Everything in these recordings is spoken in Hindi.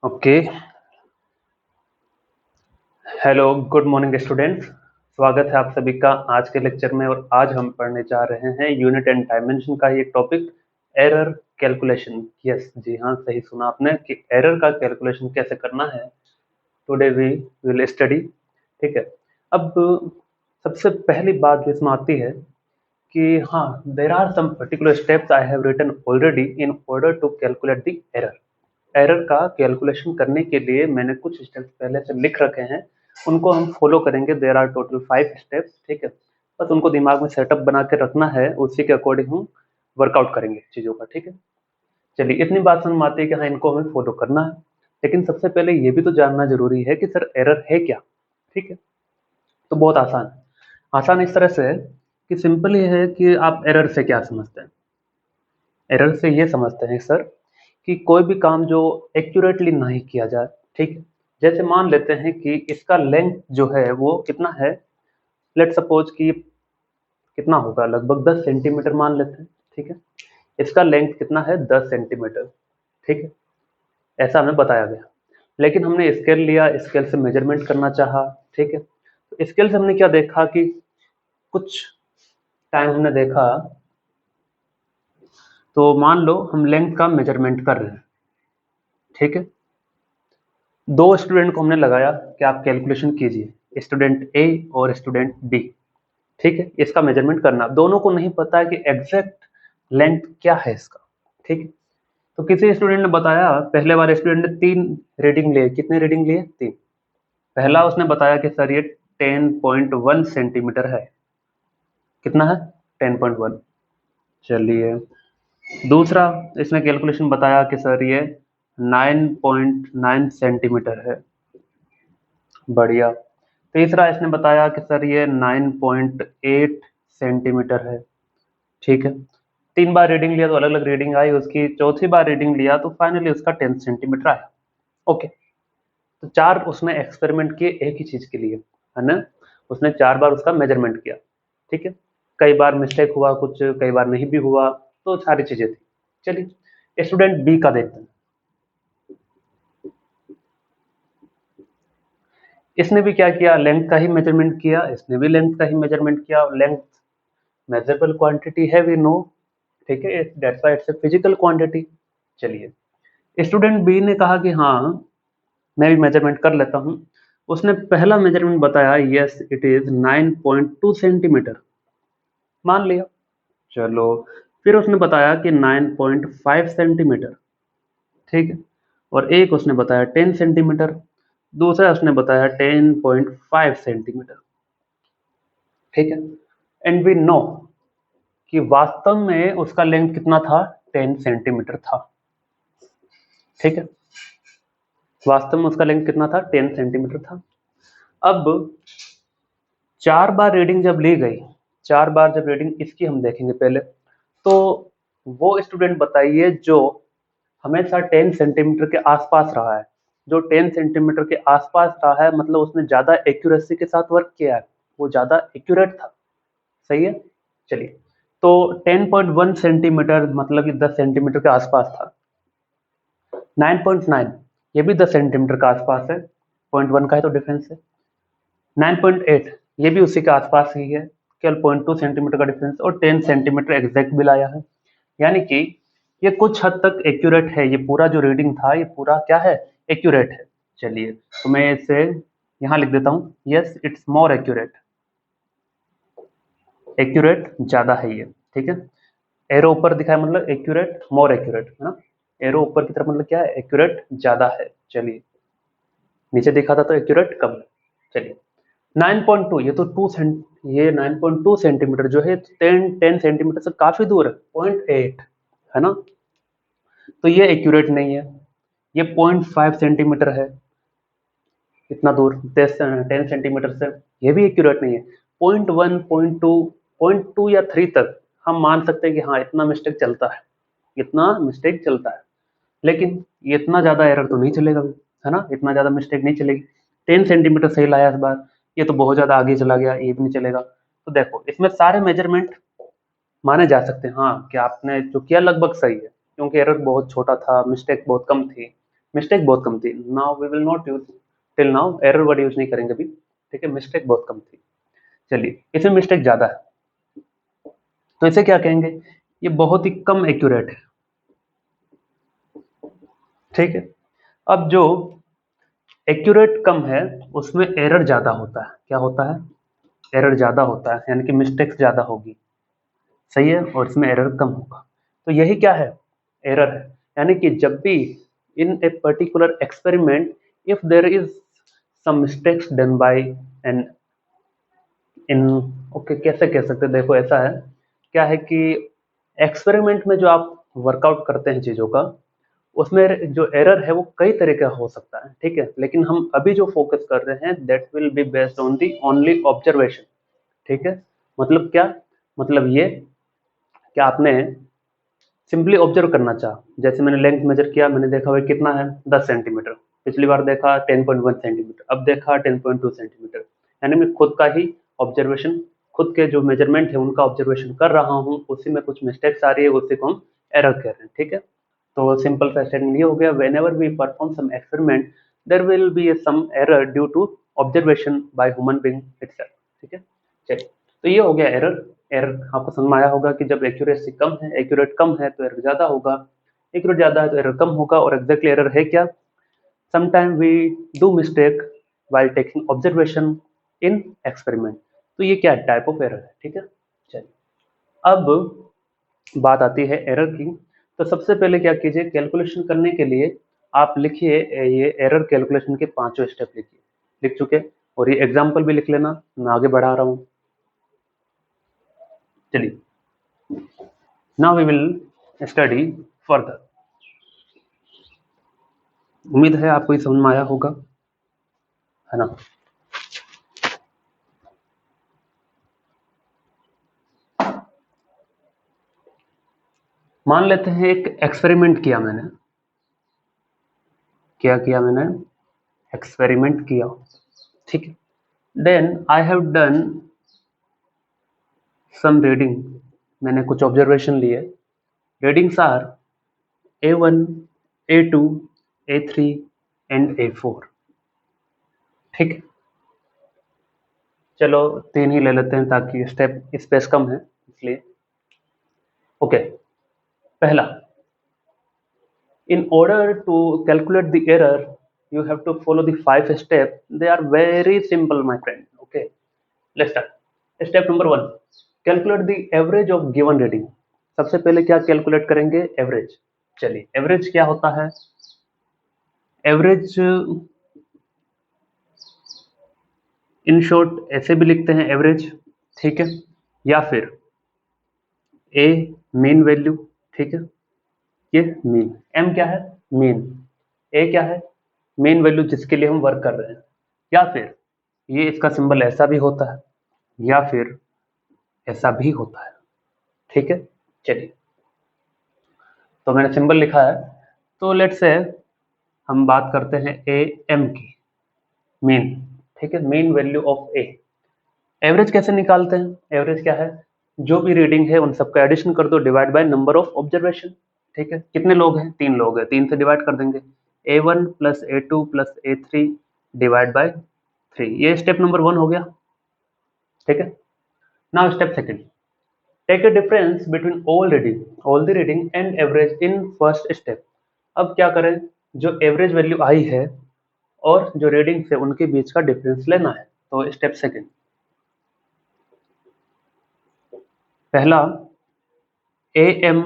Okay. Hello, good morning students. स्वागत है आप सभी का आज के लेक्चर में। और आज हम पढ़ने जा रहे हैं यूनिट एंड डायमेंशन का ही एक टॉपिक, एरर कैलकुलेशन। यस, जी हाँ, सही सुना आपने कि एरर का कैलकुलेशन कैसे करना है। Today we will study. ठीक है। अब सबसे पहली बात जो इसमें आती है कि हाँ, there are some particular steps I have written already in order to calculate the error. Error का कैलकुलेशन करने के लिए मैंने कुछ स्टेप्स पहले से लिख रखे हैं, उनको हम फॉलो करेंगे। There are total 5 steps. ठीक है, बस उनको दिमाग में सेटअप बना के रखना है, उसी के अकॉर्डिंग हम वर्कआउट करेंगे चीज़ों का। ठीक है, चलिए इतनी बात समझ में आती है कि हाँ, इनको हमें फॉलो करना है। लेकिन सबसे पहले ये भी तो जानना जरूरी है कि सर एरर है क्या। ठीक है, तो बहुत आसान है। आसान इस तरह से है कि सिंपल ये है कि आप एरर से क्या समझते हैं। एरर से ये समझते हैं सर कि कोई भी काम जो एक्यूरेटली नहीं किया जाए। ठीक है, जैसे मान लेते हैं कि इसका लेंथ जो है वो कितना है। लेट सपोज कि कितना होगा, लगभग 10 सेंटीमीटर मान लेते हैं। ठीक है, इसका लेंथ कितना है, 10 सेंटीमीटर। ठीक है, ऐसा हमें बताया गया। लेकिन हमने स्केल लिया, स्केल से मेजरमेंट करना चाहा। ठीक है, तो स्केल से हमने क्या देखा कि कुछ टाइम हमने देखा, तो मान लो हम लेंथ का मेजरमेंट कर रहे हैं। ठीक है, दो स्टूडेंट को हमने लगाया कि आप कैलकुलेशन कीजिए, स्टूडेंट ए और स्टूडेंट बी। ठीक है, इसका मेजरमेंट करना, दोनों को नहीं पता है कि एग्जैक्ट लेंथ क्या है इसका। ठीक है, तो किसी स्टूडेंट ने बताया, पहले वाले स्टूडेंट ने 3 रीडिंग लिए। कितने रीडिंग लिए? 3। पहला उसने बताया कि सर ये 10.1 सेंटीमीटर है। कितना है? 10.1। चलिए, दूसरा इसने कैलकुलेशन बताया कि सर ये 9.9 सेंटीमीटर है। बढ़िया। तीसरा इसने बताया कि सर ये 9.8 सेंटीमीटर है। ठीक है, 3 बार रीडिंग लिया तो अलग अलग रीडिंग आई उसकी। चौथी बार रीडिंग लिया तो फाइनली उसका 10 सेंटीमीटर आया। ओके, तो 4 उसने एक्सपेरिमेंट किए एक ही चीज के लिए, है ना। उसने 4 बार उसका मेजरमेंट किया। ठीक है, कई बार मिस्टेक हुआ, कुछ कई बार नहीं भी हुआ, तो सारी चीजें थी। चलिए स्टूडेंट बी का देखते हैं। इसने भी क्या किया, लेंथ का ही मेजरमेंट किया। इसने भी लेंथ का ही मेजरमेंट किया। लेंथ मेजरेबल क्वांटिटी है, वी नो। ठीक है, that's why it's a physical quantity. चलिए, स्टूडेंट बी ने कहा कि हाँ, मैं भी मेजरमेंट कर लेता हूँ। उसने पहला मेजरमेंट बताया, यस इट इज 9.2 सेंटीमीटर, मान लिया। चलो, फिर उसने बताया कि 9.5 सेंटीमीटर। ठीक है, और एक उसने बताया 10 सेंटीमीटर, दूसरा उसने बताया 10.5 सेंटीमीटर। ठीक है, एंड वी नो कि वास्तव में उसका लेंथ कितना था, 10 सेंटीमीटर था। ठीक है, वास्तव में उसका लेंथ कितना था, 10 सेंटीमीटर था। अब 4 बार रीडिंग जब ली गई, 4 बार जब रीडिंग इसकी हम देखेंगे पहले, तो वो स्टूडेंट बताइए जो हमेशा 10 सेंटीमीटर के आसपास रहा है। जो 10 सेंटीमीटर के आसपास रहा है मतलब उसने ज्यादा एक्यूरेसी के साथ वर्क किया है, वो ज्यादा एक्यूरेट था। सही है। चलिए, तो 10.1 सेंटीमीटर मतलब कि 10 सेंटीमीटर के आसपास था। 9.9 ये भी 10 सेंटीमीटर के आसपास है, 0.1 का है तो डिफरेंस है। 9.8 ये भी उसी के आसपास ही है, केवल 0.2 सेंटीमीटर का डिफरेंस। और 10 सेंटीमीटर एग्जैक्ट बिल आया है, यानी कि ये कुछ हद तक एक्यूरेट है। ये पूरा जो रीडिंग था ये पूरा क्या है, एक्यूरेट है। चलिए, तो मैं इसे यहाँ लिख देता हूँ, yes it's more accurate. Accurate ज्यादा है ये। ठीक है, एरो ऊपर दिखाया मतलब एक्यूरेट, मोर एक्यूरेट, है ना। एरो ऊपर की तरफ मतलब क्या है, एक्यूरेट ज्यादा है। चलिए, नीचे देखा था तो एक्यूरेट कम है। चलिए, 9.2 ये तो 2 सेंट, ये 9.2 सेंटीमीटर जो है 10 सेंटीमीटर से काफी दूर है, 0.8, है ना। तो ये एक्यूरेट नहीं है। ये 0.5 सेंटीमीटर है, इतना दूर 10 सेंटीमीटर से, ये भी एक्यूरेट नहीं है। 0.1, 0.2, 0.2 या 3 तक हम मान सकते हैं कि हाँ इतना मिस्टेक चलता है, इतना मिस्टेक चलता है। लेकिन इतना ज्यादा एरर तो नहीं चलेगा, है ना, इतना ज्यादा मिस्टेक नहीं चलेगी। 10 सेंटीमीटर सही लाया इस बार, ये तो बहुत ज्यादा आगे चला गया, ये भी नहीं चलेगा। तो देखो इसमें सारे मेजरमेंट माने जा सकते हैं, हाँ कि आपने जो किया लगभग सही है, क्योंकि एरर बहुत छोटा था, मिस्टेक बहुत कम थी। मिस्टेक बहुत कम थी। Now we will not use, till now error word use नहीं करेंगे अभी, ठीक है। मिस्टेक बहुत कम थी। चलिए, इसमें मिस्टेक ज्यादा है, तो इसे क्या कहेंगे? ये बहुत ही कम एक्यूरेट है, ठीक है। अब जो एक्यूरेट कम है उसमें एरर ज्यादा होता है। क्या होता है? एरर ज्यादा होता है, यानी कि मिस्टेक्स ज्यादा होगी, सही है, और इसमें एरर कम होगा। तो यही क्या है? एरर है। यानी कि जब भी in a particular experiment if there is some mistakes done by an in, okay, कैसे कह सकते हैं? देखो ऐसा है, क्या है कि एक्सपेरिमेंट में जो आप वर्कआउट करते हैं चीजों का, उसमें जो एरर है वो कई तरह का हो सकता है, ठीक है। लेकिन हम अभी जो फोकस कर रहे हैं that will be based on the only observation, ठीक है। मतलब क्या? मतलब ये कि आपने सिंपली ऑब्जर्व करना चाहा, जैसे मैंने लेंथ मेजर किया, मैंने देखा भाई कितना है 10 सेंटीमीटर, पिछली बार देखा 10.1 सेंटीमीटर, अब देखा 10.2 सेंटीमीटर, यानी मैं खुद का ही ऑब्जर्वेशन, खुद के जो मेजरमेंट है उनका ऑब्जर्वेशन कर रहा हूँ, उसी में कुछ मिस्टेक्स आ रही है, उसी को हम एरर कह रहे हैं, ठीक है। तो सिंपल सा स्टेटमेंट ये हो गया, whenever we perform some experiment there will be some error due to observation by human being itself, ठीक है। चलिए, तो ये हो गया एरर। एरर आपको समझ में आया होगा कि जब एक्यूरेसी कम है, एक्यूरेट कम है तो एरर ज्यादा होगा, एक्यूरेट ज्यादा है तो एरर कम होगा। और एग्जैक्टली एरर है क्या? Sometime we do mistake while taking observation in experiment. तो ये क्या टाइप ऑफ एरर है, ठीक है। चलिए, अब बात आती है एरर की। तो सबसे पहले क्या कीजिए, कैलकुलेशन करने के लिए आप लिखिए ये एरर कैलकुलेशन के पांचों स्टेप लिखिए। लिख चुके? और ये एग्जाम्पल भी लिख लेना, मैं आगे बढ़ा रहा हूँ। चलिए, now we will study further. उम्मीद है आपको ये समझ में आया होगा, है ना। मान लेते हैं एक एक्सपेरिमेंट किया मैंने, क्या किया मैंने? एक्सपेरिमेंट किया, ठीक है। Then I have done some reading, मैंने कुछ ऑब्जर्वेशन लिए। Readings are A1, A2, A3 and A4, ठीक है। चलो तीन ही ले लेते हैं ताकि स्टेप स्पेस कम है इसलिए। ओके, पहला, in order to calculate the error you have to follow the 5 steps. They are very simple my friend. Okay, let's start. Step number 1, calculate the average of given reading. सबसे पहले क्या कैलकुलेट करेंगे? एवरेज। चलिए, एवरेज क्या होता है? एवरेज इन शॉर्ट ऐसे भी लिखते हैं एवरेज, ठीक है, या फिर ए मीन वैल्यू, ठीक है। ये मीन, एम क्या है? मीन। ए क्या है? मेन वैल्यू जिसके लिए हम वर्क कर रहे हैं। या फिर ये इसका सिंबल ऐसा भी होता है, या फिर ऐसा भी होता है, ठीक है। चलिए, तो मैंने सिंबल लिखा है, तो लेट्स से हम बात करते हैं ए एम की, मीन, ठीक है, main value of A. Average कैसे निकालते हैं? एवरेज क्या है? जो भी रीडिंग है उन सबका एडिशन कर दो, divide by number of observation, ठीक है। कितने लोग हैं? 3 लोग हैं, 3 से डिवाइड कर देंगे। A1 plus A2 plus A3 divide by 3, ये स्टेप नंबर 1 हो गया, ठीक है। Now step second, take a difference between all the reading and average in first step. अब क्या करें? जो एवरेज वैल्यू आई है और जो रीडिंग है उनके बीच का डिफरेंस लेना है। तो स्टेप सेकंड, पहला AM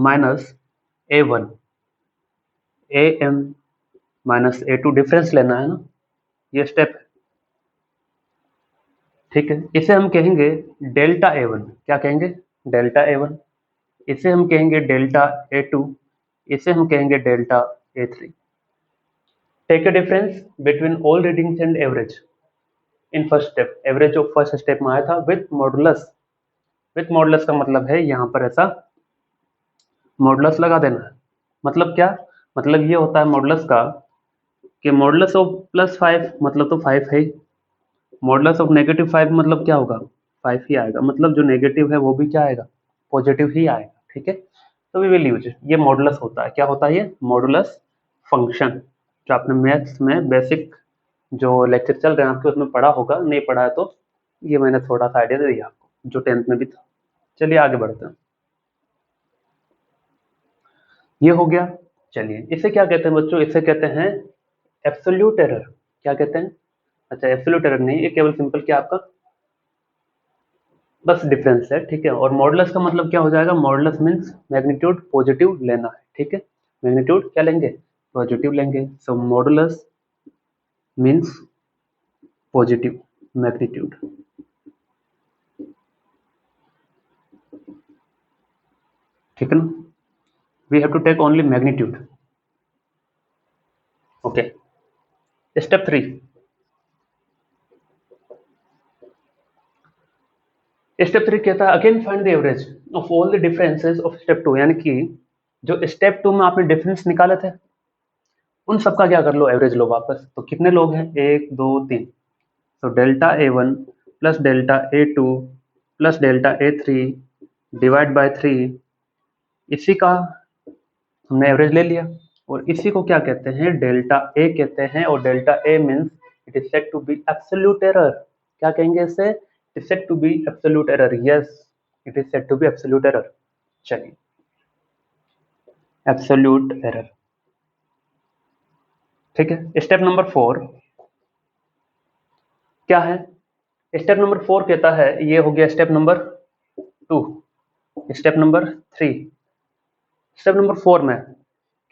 minus A1, AM minus A2 difference लेना है ना, ये स्टेप है, ठीक है। इसे हम कहेंगे डेल्टा A1। क्या कहेंगे? Delta A1। इसे हम कहेंगे डेल्टा A2। इसे हम कहेंगे delta A3। Take a difference between all readings and average in first step. Average जो फर्स्ट स्टेप में आया था विथ मॉडुलस। विथ मॉडुलस का मतलब है यहाँ पर ऐसा मॉडुलस लगा देना है। मतलब क्या? मतलब ये होता है मॉडुलस का कि मॉडुलस ऑफ +5 मतलब तो 5 है, मॉडुलस ऑफ -5 मतलब क्या होगा? 5 ही आएगा। मतलब जो नेगेटिव है वो भी क्या आएगा? पॉजिटिव ही आएगा, ठीक है। तो वी विल यूज, ये मॉडुलस होता है। क्या होता है ये? मॉडुलस फंक्शन, जो आपने मैथ्स में बेसिक जो लेक्चर चल रहे हैं आपके उसमें पढ़ा होगा, नहीं पढ़ा है तो ये मैंने थोड़ा सा आइडिया दे दिया आपको जो 10th में भी था। चलिए आगे बढ़ते हैं। ये हो गया। चलिए इसे क्या कहते हैं बच्चों, इसे कहते हैं एब्सोल्यूट एरर। क्या कहते हैं? अच्छा एब्सोल्यूट एरर नहीं, ये केवल सिंपल क्या आपका बस डिफरेंस है, ठीक है। और मॉडुलस का मतलब क्या हो जाएगा? मॉडुलस मीन्स मैग्नीट्यूड पॉजिटिव लेना है, ठीक है। मैग्नीट्यूड क्या लेंगे? पॉजिटिव लेंगे। So modulus means positive magnitude, ठीक है ना। We have to take only magnitude. Okay, step 3। Step 3 कहता है again find the average of all the differences of step 2, यानी कि जो स्टेप 2 में आपने डिफरेंस निकाले थे उन सबका क्या कर लो, एवरेज लो वापस। तो कितने लोग हैं? 1 2 3। तो delta A1 plus delta A2 plus delta A3 divide by 3, इसी का हमने एवरेज ले लिया। और इसी को क्या कहते हैं? डेल्टा ए कहते हैं। और delta A means it is said to be absolute error. क्या कहेंगे इसे? It is said to be absolute error. Yes, it is said to be absolute error. चलिए, एब्सोल्यूट एरर, ठीक है। स्टेप नंबर 4 क्या है? स्टेप नंबर 4 कहता है, ये हो गया step number 2। Step number 3। Step number 4 में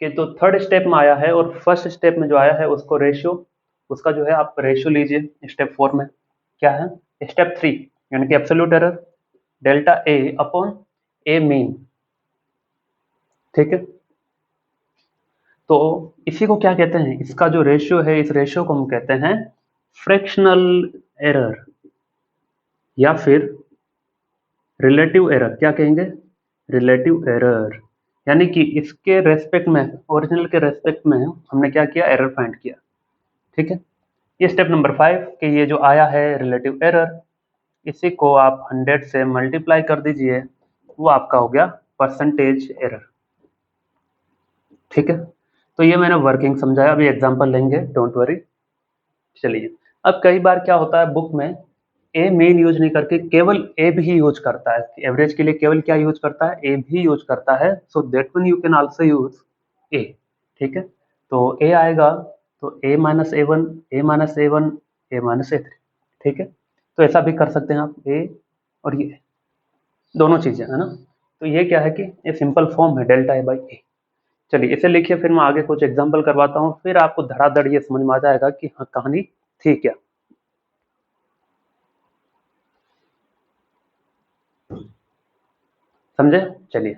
कि तो थर्ड स्टेप में आया है और फर्स्ट स्टेप में जो आया है उसको रेशियो, उसका जो है आप रेशियो लीजिए। स्टेप 4 में क्या है? स्टेप 3 यानी कि absolute error delta A upon A mean, ठीक है। तो इसी को क्या कहते हैं? इसका जो रेशियो है, इस रेशियो को हम कहते हैं फ्रैक्शनल एरर या फिर रिलेटिव एरर। क्या कहेंगे? Relative error. यानी कि इसके रेस्पेक्ट में, ओरिजिनल के रेस्पेक्ट में हमने क्या किया? एरर फाइंड किया, ठीक है। ये स्टेप नंबर 5 कि ये जो आया है रिलेटिव एरर, इसी को आप 100 से मल्टीप्लाई कर दीजिए, वो आपका हो गया परसेंटेज एरर, ठीक है। तो ये मैंने वर्किंग समझाया, अभी एग्जांपल लेंगे, डोंट वरी। चलिए, अब कई बार क्या होता है बुक में ए मेन यूज नहीं करके केवल ए भी यूज करता है। एवरेज के लिए केवल क्या यूज करता है? ए भी यूज करता है। So that mean you can also use A, ठीक है। तो ए आएगा तो A minus A one, A minus A one, A minus A three, ठीक है। तो ऐसा भी कर सकते हैं आप, ए और ये दोनों चीजें, है ना। तो ये क्या है कि ये सिंपल फॉर्म है डेल्टा ए बाई ए। चलिए इसे लिखिए, फिर मैं आगे कुछ एग्जाम्पल करवाता हूँ, फिर आपको धड़ाधड़ ये समझ में आ जाएगा कि हाँ कहानी थी क्या। समझे? चलिए,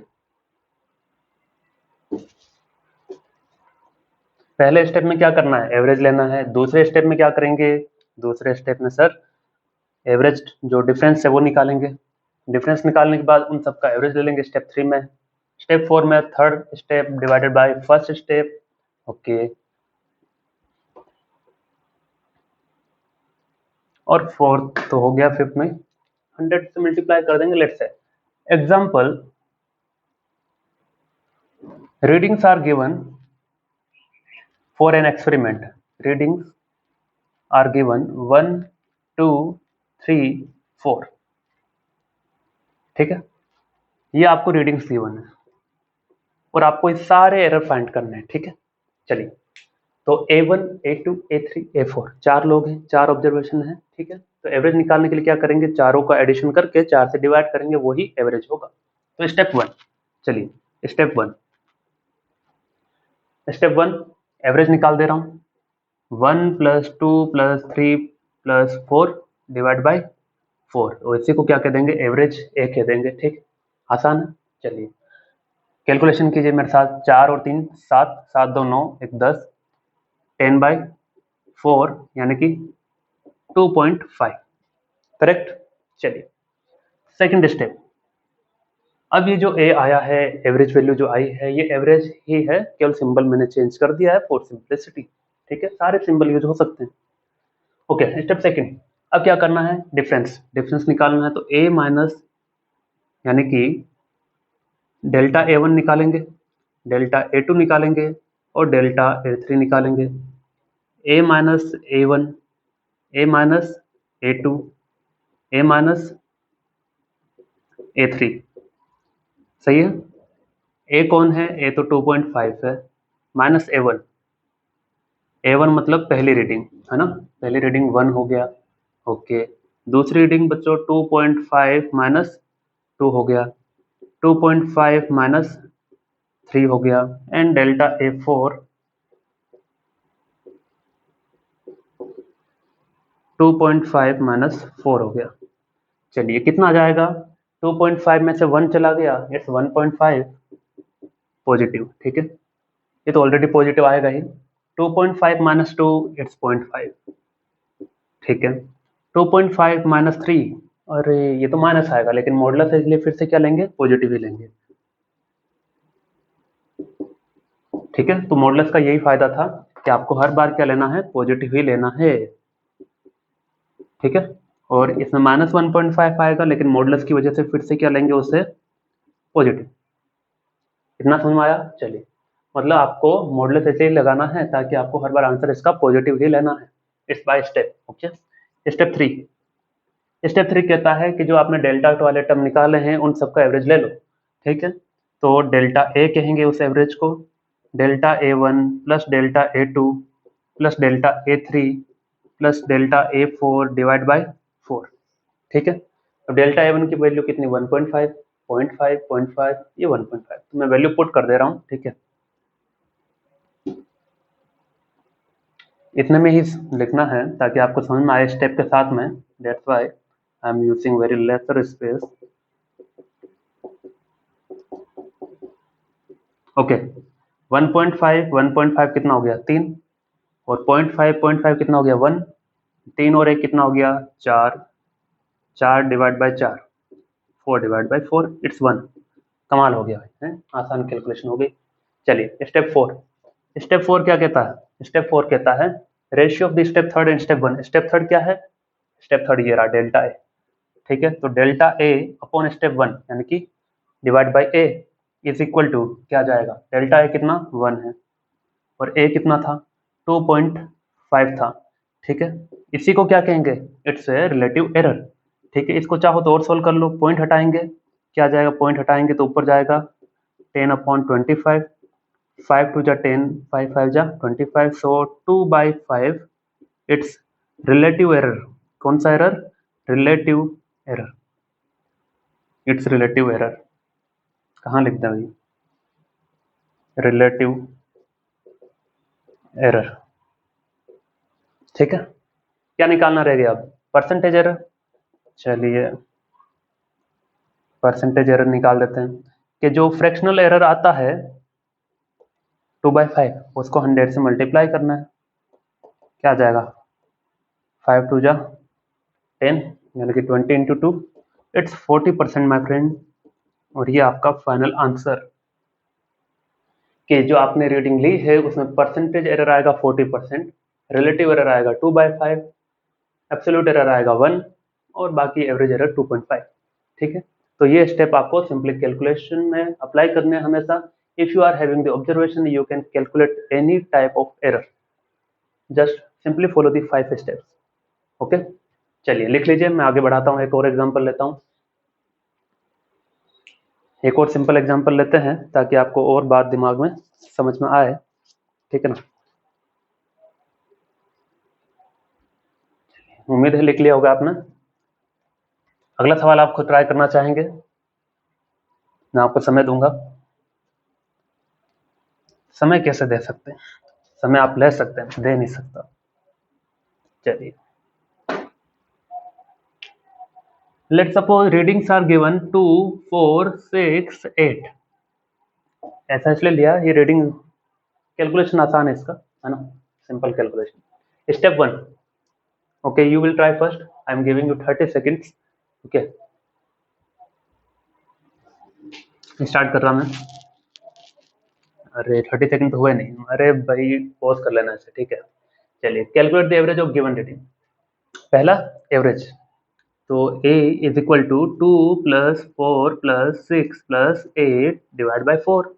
पहले स्टेप में क्या करना है? एवरेज लेना है। दूसरे स्टेप में क्या करेंगे? दूसरे स्टेप में सर एवरेज जो डिफरेंस है वो निकालेंगे। डिफरेंस निकालने के बाद उन सबका एवरेज ले लेंगे स्टेप 3 में। स्टेप 4 में third step divided by first step, okay. और फोर्थ तो हो गया, फिफ्थ में 100 से मल्टीप्लाई कर देंगे। Let's say example, readings are given for an experiment. Readings are given 1 2 3 4, ठीक है। ये आपको रीडिंग्स गिवन है और आपको ये सारे एरर फाइंड करने हैं, ठीक है। चलिए, तो A1 A2 A3 A4 चार लोग हैं, चार ऑब्जर्वेशन है, ठीक है। तो एवरेज निकालने के लिए क्या करेंगे? चारों का एडिशन करके 4 से डिवाइड करेंगे, वही एवरेज होगा। तो स्टेप 1, चलिए स्टेप 1 एवरेज निकाल दे रहा हूँ। 1 plus 2 plus 3 plus 4 divide by 4, और इसी को क्या कह देंगे? एवरेज ए कह देंगे, ठीक। आसान है। चलिए कैलकुलेशन कीजिए मेरे साथ। 4 और 3 7, 7 2 9, 1 10, 10/4 यानी कि 2.5, करेक्ट। चलिए सेकंड स्टेप, अब ये जो ए आया है, एवरेज वैल्यू जो आई है, ये एवरेज ही है, केवल सिंबल मैंने चेंज कर दिया है फॉर सिंपलिसिटी, ठीक है। सारे सिंबल यूज हो सकते हैं। ओके, स्टेप सेकंड, अब क्या करना है? डिफरेंस निकालना है। तो ए माइनस यानी कि डेल्टा ए वन निकालेंगे, डेल्टा ए टू निकालेंगे, और डेल्टा A3 निकालेंगे। A minus A1, A minus A2, A minus A3, सही है। A कौन है? A तो 2.5 है, माइनस A1 मतलब पहली रीडिंग है ना, पहली रीडिंग 1 हो गया। ओके, दूसरी रीडिंग बच्चों 2.5 माइनस 2 हो गया, 2.5 माइनस 3 हो गया, एंड डेल्टा A4 2.5 माइनस 4 हो गया। चलिए कितना आ जाएगा? 2.5 में से 1 चला गया, इट्स 1.5 पॉजिटिव, ठीक है, ये तो ऑलरेडी पॉजिटिव आएगा ही। 2.5 माइनस 2 इट्स 0.5, ठीक है। 2.5 माइनस 3, अरे ये तो माइनस आएगा, लेकिन मॉडुलस है इसलिए फिर से क्या लेंगे? पॉजिटिव ही लेंगे, ठीक है। तो मॉडुलस का यही फायदा था कि आपको हर बार क्या लेना है? पॉजिटिव ही लेना है, ठीक है। और इसमें माइनस 1.5 आएगा, लेकिन मॉडुलस की वजह से फिर से क्या लेंगे? उससे पॉजिटिव। इतना समझ में आया? चलिए, मतलब आपको मॉडुलस ऐसे ही लगाना है ताकि आपको हर बार आंसर इसका पॉजिटिव ही लेना है, it's by step. Okay, step 3। Step 3 कहता है कि जो आपने डेल्टा वाले टर्म निकाले हैं उन सबका एवरेज ले लो, ठीक है। तो डेल्टा ए कहेंगे उस एवरेज को, delta A1 plus delta A2 plus delta A3 plus delta A4 divide by 4, ठीक है। अब डेल्टा A1 की वैल्यू कितनी? 1.5, 0.5, 0.5, ये 1.5, तो मैं वैल्यू पुट कर दे रहा हूँ, ठीक है। इतने में ही लिखना है ताकि आपको समझ में आए स्टेप के साथ में, that's why I am using very lesser space. Okay, 1.5 कितना हो गया? 3, और 0.5 कितना हो गया? 1, 3 और 1 कितना हो गया? 4, 4 divide by 4, 4 divide by 4, it's 1। कमाल हो गया भाई, है आसान कैलकुलेशन हो गई। चलिए स्टेप 4। स्टेप 4 क्या कहता है? स्टेप 4 कहता है ratio of the step third and step 1। Step third क्या है? स्टेप थर्ड ये रहा, डेल्टा ए, ठीक है। तो डेल्टा ए अपॉन स्टेप 1 यानी कि divide by A is equal to क्या जाएगा? डेल्टा ए कितना? 1 है, और ए कितना था? 2.5 था, ठीक है। इसी को क्या कहेंगे? इट्स ए रिलेटिव एरर, ठीक है। इसको चाहो तो और सोल्व कर लो, पॉइंट हटाएंगे, क्या जाएगा? पॉइंट हटाएंगे तो ऊपर जाएगा 10/25, 5 टू जा 10, 5 5 जा 25, सो 2/5 इट्स रिलेटिव एरर। कौन सा error? Relative error, it's relative error. कहाँ लिखते हैं? रिलेटिव एरर, ठीक है। क्या निकालना रह गया अब? Percentage error. चलिए परसेंटेज एरर निकाल देते हैं कि जो फ्रैक्शनल एरर आता है 2/5 उसको 100 से मल्टीप्लाई करना है, क्या आ जाएगा? 5 टू जा 10 यानी कि 20 इंटू 2, इट्स 40% माई फ्रेंड। और ये आपका फाइनल आंसर कि जो आपने रीडिंग ली है उसमें परसेंटेज एरर आएगा 40%, रिलेटिव एरर आएगा 2/5, एब्सोल्यूट एरर आएगा 1, और बाकी एवरेज एरर 2.5, ठीक है। तो ये स्टेप आपको सिंपली कैलकुलेशन में अप्लाई करने हैं हमेशा। If you are having the observation you can calculate any type of error, just simply follow the 5 steps. Okay, चलिए लिख लीजिए, मैं आगे बढ़ाता हूँ, एक और एग्जांपल लेता हूँ। एक और सिंपल एग्जांपल लेते हैं ताकि आपको और बात दिमाग में समझ में आए, ठीक है ना। उम्मीद है लिख लिया होगा आपने। अगला सवाल आप खुद ट्राई करना चाहेंगे, मैं आपको समय दूंगा। समय कैसे दे सकते हैं? समय आप ले सकते हैं, दे नहीं सकता। चलिए, let suppose readings are given 2, 4, 6, 8। ऐसा इसलिए लिया, ये रीडिंग कैलकुलेशन आसान है इसका, है ना, simple calculation. Step 1, okay, you will try first, I am giving you 30 seconds. Okay, start कर रहा मैं। अरे 30 सेकंड तो हुए नहीं, अरे भाई पॉज कर लेना इसे, ठीक है। चलिए, calculate the average of given reading. पहला एवरेज, तो a is equal to 2 plus 4 plus 6 plus 8 divide by 4।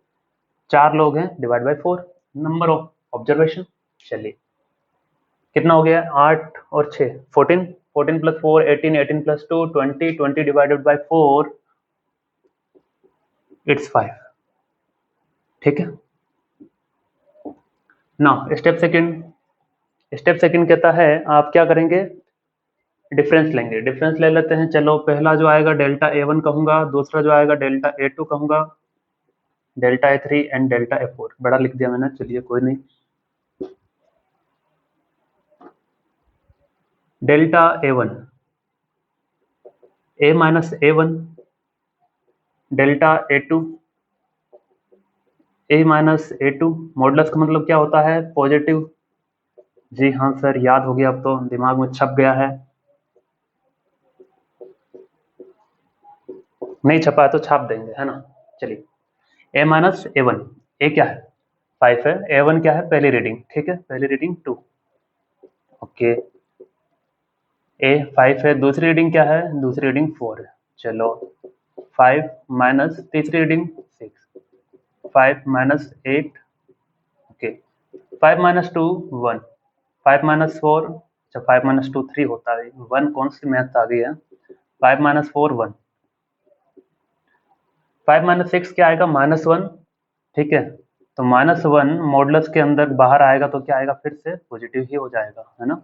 4 लोग हैं, divide by 4, number of observation. चलिए कितना हो गया, 8 और 6 14, 14 plus 4 18, 18 plus 2 20, 20 divided by 4 it's 5। ठीक है ना। स्टेप सेकंड कहता है आप क्या करेंगे, डिफरेंस लेंगे। डिफरेंस ले लेते हैं, चलो पहला जो आएगा डेल्टा A1 कहूंगा, दूसरा जो आएगा डेल्टा A2 कहूंगा, delta A3 and delta A4। बड़ा लिख दिया मैंने, चलिए कोई नहीं। Delta A1 A minus A1, delta A2 A minus A2। Modulus का मतलब क्या होता है, पॉजिटिव। जी हाँ सर, याद हो गया, अब तो दिमाग में छप गया है। नहीं छपा है तो छाप देंगे, है ना। चलिए A माइनस A1, A क्या है 5 है, A1 क्या है पहली रीडिंग, ठीक है पहली रीडिंग 2। ओके A 5 है, दूसरी रीडिंग क्या है, दूसरी रीडिंग 4 है। चलो 5 माइनस तीसरी reading 6, 5 minus 8। Okay 5 minus 2 1, 5 minus 4, अच्छा 5 माइनस 2 3 होता है, 1 कौन सी मैथ आ गई है। 5 माइनस 4 1, 5 माइनस 6 क्या आएगा -1। ठीक है तो -1 मॉडुलस के अंदर बाहर आएगा तो क्या आएगा, फिर से पॉजिटिव ही हो जाएगा, है ना।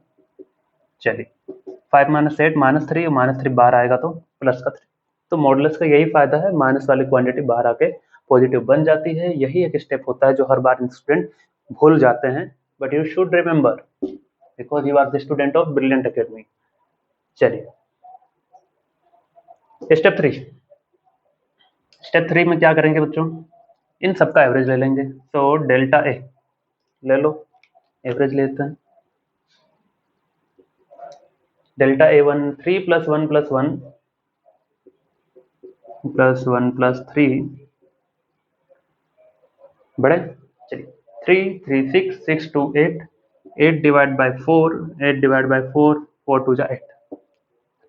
चलिए 5 माइनस 8 -3, -3 बाहर आएगा तो प्लस का 3। तो मॉडुलस का यही फायदा है, माइनस वाली क्वांटिटी बाहर आके पॉजिटिव बन जाती है। यही एक स्टेप होता है जो हर बार स्टूडेंट भूल जाते हैं, but you should remember because you are the student of Brilliant Academy. चलिए स्टेप 3, स्टेप 3 में क्या करेंगे बच्चों, इन सबका एवरेज ले लेंगे। तो डेल्टा ए ले लो, एवरेज लेते हैं। Delta A1 3 plus 1 plus 1 plus 1 plus 3 बड़े। चलिए 3 3 6 6 2 8, 8 डिवाइड बाय 4, 8 डिवाइड बाय 4, 4 2 जा 8।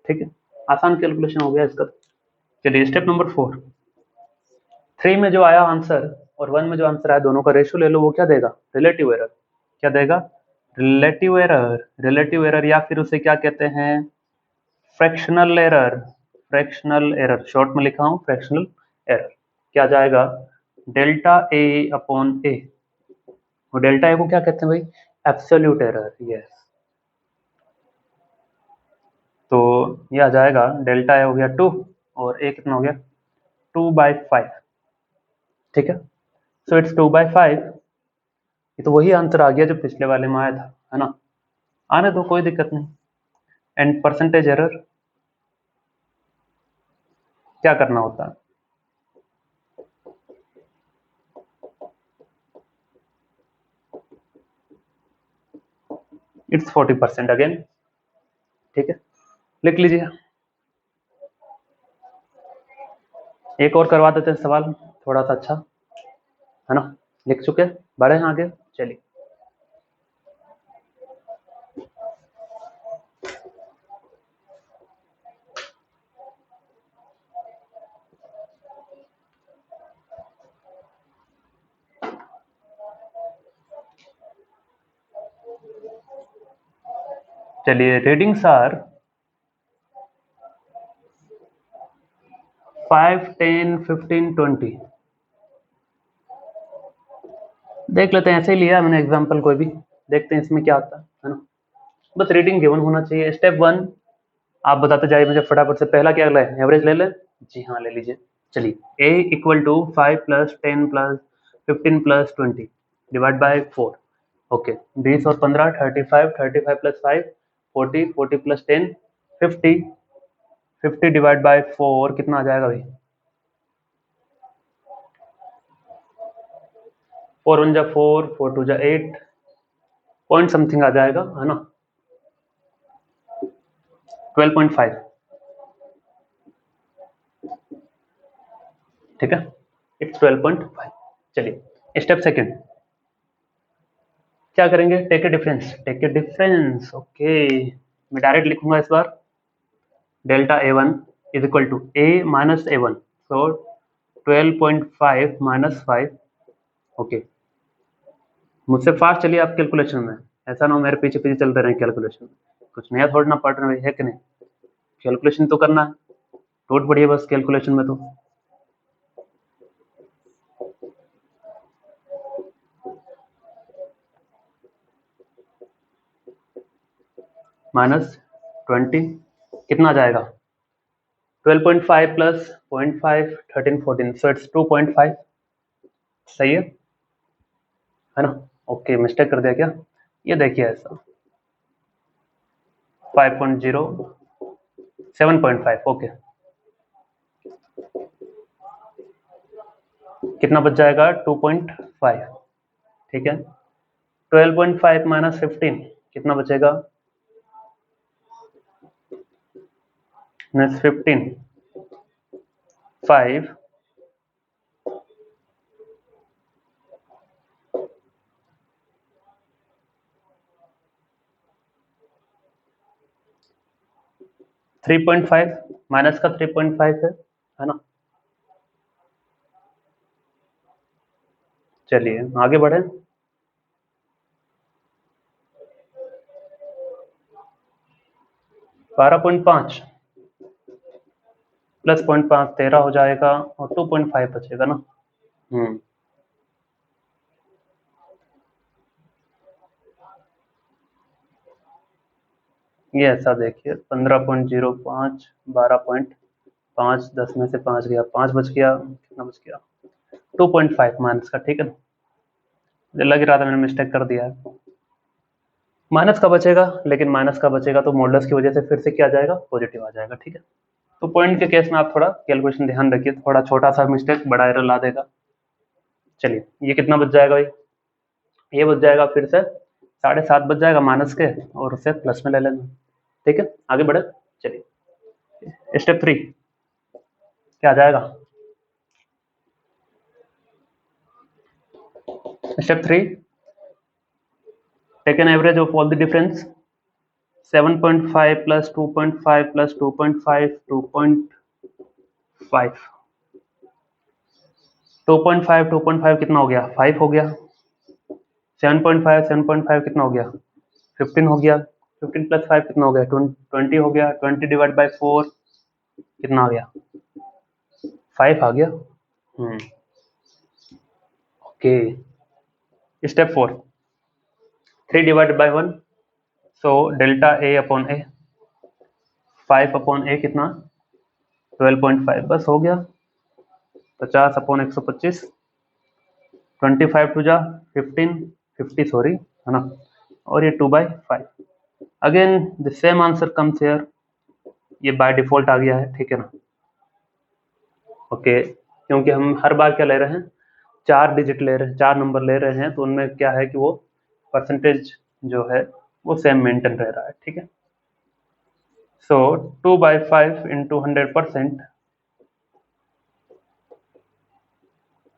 ठीक है आसान कैलकुलेशन हो गया इसका। चलिए स्टेप नंबर 4, 3 में जो आया आंसर और 1 में जो आंसर आया दोनों का रेशियो ले लो, वो क्या देगा, रिलेटिव एरर। क्या देगा, रिलेटिव एरर। रिलेटिव एरर या फिर उसे क्या कहते हैं, fractional error. Fractional error short में लिखा हूं, फ्रैक्शनल एरर। क्या जाएगा, डेल्टा ए अपॉन ए। और डेल्टा ए को क्या कहते हैं भाई, एब्सोल्यूट एरर। यस तो ये आ जाएगा, डेल्टा ए हो गया 2 और ए कितना हो गया 2/5। ठीक है सो इट्स 2/5। ये तो वही आंसर आ गया जो पिछले वाले में आया था, है ना। आने दो कोई दिक्कत नहीं। एंड परसेंटेज एरर क्या करना होता है, इट्स 40% अगेन। ठीक है लिख लीजिए, एक और करवा देते हैं सवाल थोड़ा सा अच्छा, है ना। लिख चुके, बढ़े हैं आगे। चलिए चलिए रीडिंग्स आर 5 10 15 20। देख लेते हैं, ऐसे ही लिया है मैंने एग्जांपल, कोई भी देखते हैं इसमें क्या आता है ना। बस रीडिंग गिवन होना चाहिए। स्टेप 1 आप बताते जाइए मुझे फटाफट से, पहला क्या लें, एवरेज ले लें। जी हाँ ले लीजिए। चलिए a equal to 5 plus 10 plus 15 plus 20 divide by 4। Okay 20 और 15 35, 35 प्लस 5 40, 40 प्लस 10 50, 50 डिवाइड बाय 4 कितना आ जाएगा भाई, 4 1 जा 4, 4 2 जा 8 पॉइंट समथिंग आ जाएगा, है ना 12.5। ठीक है इट्स 12.5। चलिए स्टेप सेकंड क्या करेंगे, take a difference. Take a difference okay, मैं डायरेक्ट लिखूंगा इस बार, delta A1 is equal to A minus A1, so 12.5 minus 5। Okay मुझसे फास्ट चलिए आप कैलकुलेशन में, ऐसा ना हो मेरे पीछे पीछे चलते रहे कैलकुलेशन में, कुछ नया थोड़ा ना पढ़ रहे हैं, है कि नहीं? कैलकुलेशन तो करना है, टूट पड़िए बस कैलकुलेशन में। तो -20 कितना आ जाएगा? 12.5 प्लस 0.5 13 14, सो इट्स 2.5। सही है ना? ओके, मिस्टेक कर दिया क्या? ये देखिए ऐसा 5.0 7.5। ओके, कितना बच जाएगा? 2.5। ठीक है, 12.5 माइनस 15 कितना बचेगा? माइनस 15 5 3.5, माइनस का 3.5 है ना? चलिए आगे बढ़े। 12.5 प्लस 0.5 13 हो जाएगा और 2.5 बचेगा ना। ये ऐसा देखिए 15.05 12.5, 10 में से 5 गया, 5 बच गया, कितना बच गया? 2.5 माइनस का। ठीक है ना, मुझे लग रहा था मैंने मिस्टेक कर दिया है। माइनस का बचेगा, लेकिन माइनस का बचेगा तो मॉडल्स की वजह से फिर से क्या आ जाएगा? पॉजिटिव आ जाएगा। ठीक है, तो पॉइंट के केस में आप थोड़ा कैलकुलेशन ध्यान रखिए, थोड़ा छोटा सा मिस्टेक बड़ा एरर ला देगा। चलिए ये कितना बच जाएगा भाई? ये बच जाएगा फिर से 7.5 बच जाएगा माइनस के, और उसे प्लस में ले लेना। ठीक है, आगे बढ़े। चलिए स्टेप 3 क्या आ जाएगा? Step 3, take an average of all the difference. 7.5 plus 2.5 plus 2.5 2.5 2.5 2.5 कितना हो गया? 5 हो गया। 7.5 7.5 कितना हो गया? 15 हो गया। 15 प्लस 5 कितना हो गया? 20 हो गया। 20 डिवाइड बाई 4 कितना आ गया? 5 आ गया। Okay, step 4, 3 divided by 1, so delta A upon A, 5 upon A कितना? 12.5, बस हो गया। 50 अपॉन 125, 25 टू जा 15, 50 सॉरी, है ना? और ये 2/5। Again the same answer comes here, ये बाय डिफॉल्ट आ गया है। ठीक है ना? ओके, क्योंकि हम हर बार क्या ले रहे हैं? 4 डिजिट ले रहे हैं, 4 नंबर ले रहे हैं, तो उनमें क्या है कि वो परसेंटेज जो है वो सेम मेंटेन रह रहा है। ठीक है, सो 2/5 इंटू 100%,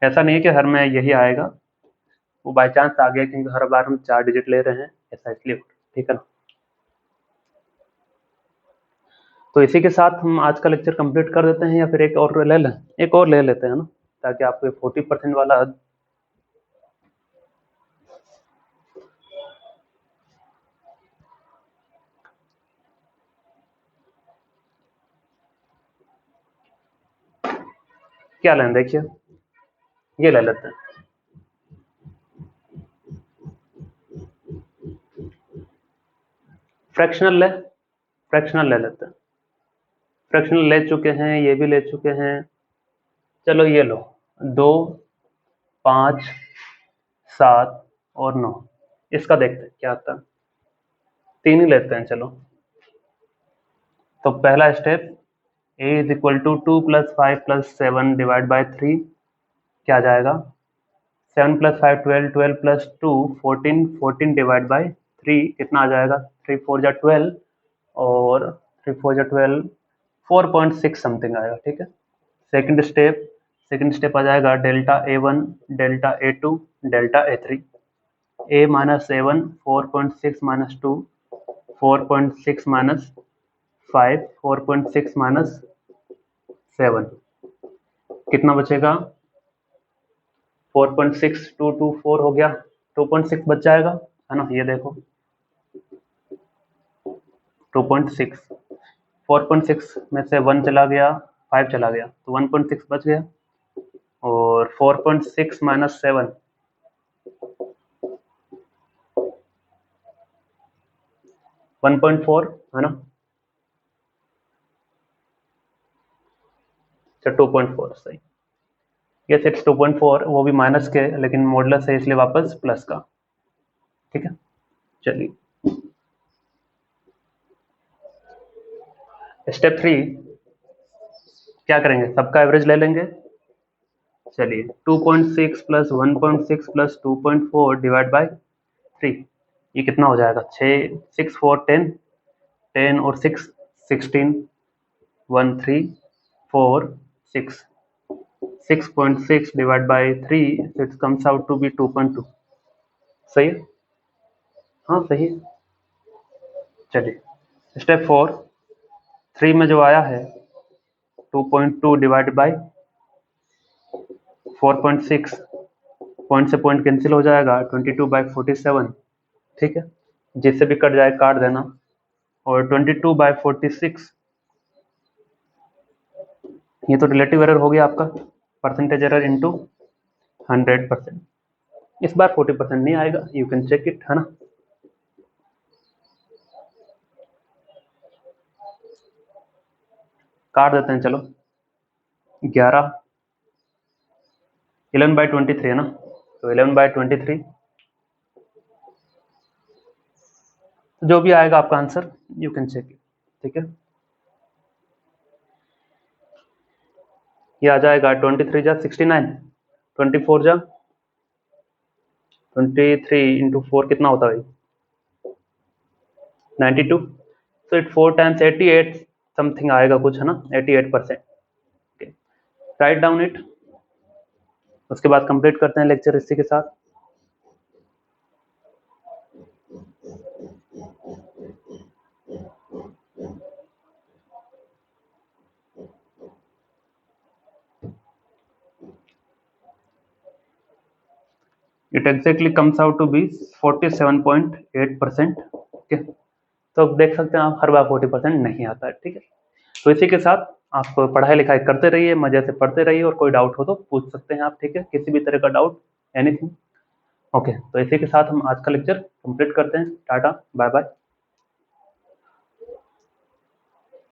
ऐसा नहीं है कि हर में यही आएगा, वो बाई चांस आ गया क्योंकि हर बार हम 4 डिजिट ले रहे हैं, ऐसा इसलिए। ठीक है ना? तो इसी के साथ हम आज का लेक्चर कंप्लीट कर देते हैं, या फिर एक और ले लें? एक और ले लेते हैं ना, ताकि आपको 40% वाला क्या लें? देखिए ये ले लेते हैं, फ्रैक्शनल ले, फ्रैक्शनल ले लेते हैं। फ्रैक्शनल ले चुके हैं, ये भी ले चुके हैं। चलो ये लो, 2 5 7 और 9, इसका देखते हैं क्या आता है। 3 ही लेते हैं चलो। तो पहला step, a is equal to 2 plus 5 plus 7 divide by 3, क्या आ जाएगा? 7 प्लस 5 12, 12 प्लस 2 14, 14 डिवाइड बाई 3 कितना आ जाएगा? 3 4 जा 12, और 3 4 जा 12, 4.6 समथिंग आएगा। ठीक है, सेकंड स्टेप, सेकंड स्टेप आ जाएगा delta A1 delta A2 delta A3। a minus A1 4.6 minus 2 4.6 minus 5 4.6 minus 7 कितना बचेगा? 4.6 2 2 4 हो गया, 2.6 बच जाएगा, है ना, ये देखो 2.6, 4.6 में से 1 चला गया, 5 चला गया, तो 1.6 बच गया, और 4.6 माइनस 7, 1.4, है ना, अच्छा 2.4 सही, ये इट्स 2.4, वो भी माइनस के, लेकिन मॉडुलस है इसलिए वापस प्लस का, ठीक है। चलिए स्टेप 3 क्या करेंगे, सबका एवरेज ले लेंगे। चलिए 2.6 प्लस 1.6 प्लस 2.4 डिवाइड बाय 3, ये कितना हो जाएगा, 6, 6 4 10, 10 और 6 16, 1 3 4 6, 6.6 divide by 3, it comes out to be 2.2, सही है, हाँ सही है। चलिए स्टेप 4, 3 में जो आया है 2.2 डिवाइड बाय 4.6, पॉइंट से पॉइंट कैंसिल हो जाएगा, 22/47, ठीक है, जिससे भी कट जाए काट देना, और 22/46, ये तो रिलेटिव एरर हो गया आपका, परसेंटेज एरर इनटू 100%, इस बार 40% नहीं आएगा, यू कैन चेक इट, है ना। काट देते हैं, चलो 11, 11/23 है ना, तो 11/23, जो भी आएगा आपका answer you can check it, ठीक है। ये आ जाएगा 23 जा 69, 24 जा 23 इंटू 4 कितना होता है, 92, तो इट 4 टाइम्स 88 समथिंग आएगा कुछ, है ना, 88%। राइट डाउन इट, उसके बाद कंप्लीट करते हैं लेक्चर इसी के साथ। It exactly comes out to be 47.8%, okay. तो अब देख सकते हैं आप, हर बार 40% नहीं आता है, ठीक है। तो इसी के साथ आप पढ़ाई लिखाई करते रहिए, मजे से पढ़ते रहिए, और कोई डाउट हो तो पूछ सकते हैं आप, ठीक है, किसी भी तरह का डाउट, एनीथिंग, ओके। तो इसी के साथ हम आज का लेक्चर कंप्लीट करते हैं, टाटा बाय बाय।